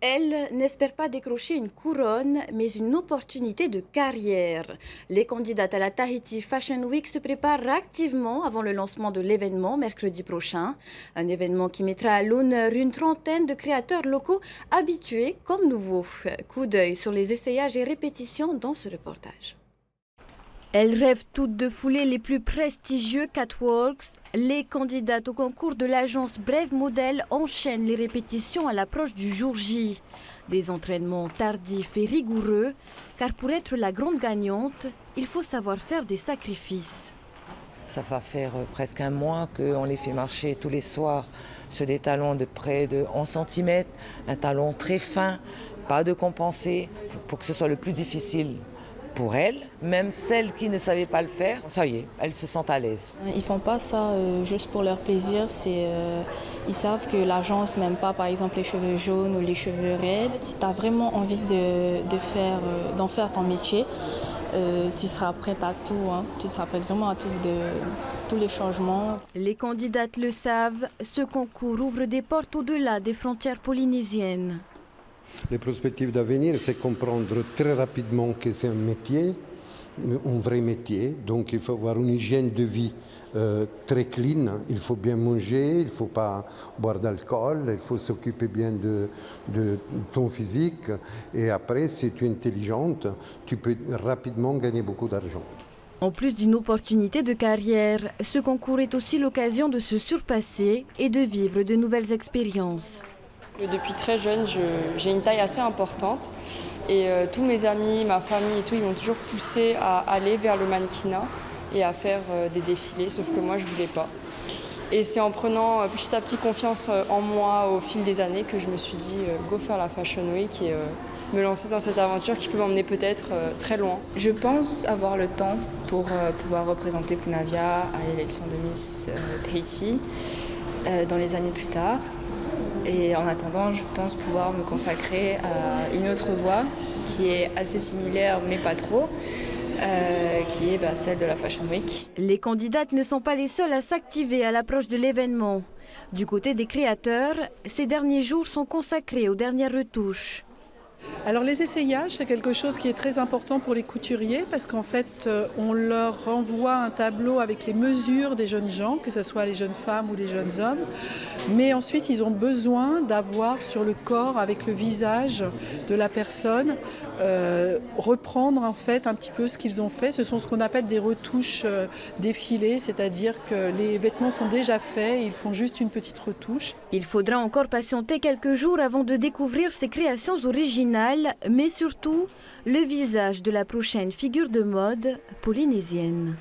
Elle n'espère pas décrocher une couronne, mais une opportunité de carrière. Les candidates à la Tahiti Fashion Week se préparent activement avant le lancement de l'événement mercredi prochain. Un événement qui mettra à l'honneur une trentaine de créateurs locaux habitués comme nouveaux. Coup d'œil sur les essayages et répétitions dans ce reportage. Elles rêvent toutes de fouler les plus prestigieux catwalks. Les candidates au concours de l'agence Brave Model enchaînent les répétitions à l'approche du jour J. Des entraînements tardifs et rigoureux, car pour être la grande gagnante, il faut savoir faire des sacrifices. Ça va faire presque un mois qu'on les fait marcher tous les soirs sur des talons de près de 11 cm, un talon très fin, pas de compensé, pour que ce soit le plus difficile pour elles. Même celles qui ne savaient pas le faire, ça y est, elles se sentent à l'aise. Ils font pas ça juste pour leur plaisir. Ils savent que l'agence n'aime pas par exemple les cheveux jaunes ou les cheveux raides. Si tu as vraiment envie d'en faire ton métier, tu seras prête à tout. Tu seras prête vraiment à tout, tous les changements. Les candidates le savent, ce concours ouvre des portes au-delà des frontières polynésiennes. Les perspectives d'avenir, c'est comprendre très rapidement que c'est un métier, un vrai métier. Donc il faut avoir une hygiène de vie très clean. Il faut bien manger, il ne faut pas boire d'alcool, il faut s'occuper bien de ton physique. Et après, si tu es intelligente, tu peux rapidement gagner beaucoup d'argent. En plus d'une opportunité de carrière, ce concours est aussi l'occasion de se surpasser et de vivre de nouvelles expériences. Depuis très jeune, j'ai une taille assez importante et tous mes amis, ma famille et tout, ils m'ont toujours poussée à aller vers le mannequinat et à faire des défilés, sauf que moi je ne voulais pas. Et c'est en prenant petit à petit confiance en moi au fil des années que je me suis dit go faire la Fashion Week et me lancer dans cette aventure qui peut m'emmener peut-être très loin. Je pense avoir le temps pour pouvoir représenter Punavia à l'élection de Miss Tahiti dans les années plus tard. Et en attendant, je pense pouvoir me consacrer à une autre voie qui est assez similaire, mais pas trop, qui est celle de la Fashion Week. Les candidates ne sont pas les seules à s'activer à l'approche de l'événement. Du côté des créateurs, ces derniers jours sont consacrés aux dernières retouches. Alors les essayages, c'est quelque chose qui est très important pour les couturiers parce qu'en fait, on leur renvoie un tableau avec les mesures des jeunes gens, que ce soit les jeunes femmes ou les jeunes hommes. Mais ensuite, ils ont besoin d'avoir sur le corps, avec le visage de la personne, reprendre en fait un petit peu ce qu'ils ont fait. Ce sont ce qu'on appelle des retouches défilées, c'est-à-dire que les vêtements sont déjà faits, ils font juste une petite retouche. Il faudra encore patienter quelques jours avant de découvrir ces créations originales, mais surtout le visage de la prochaine figure de mode polynésienne.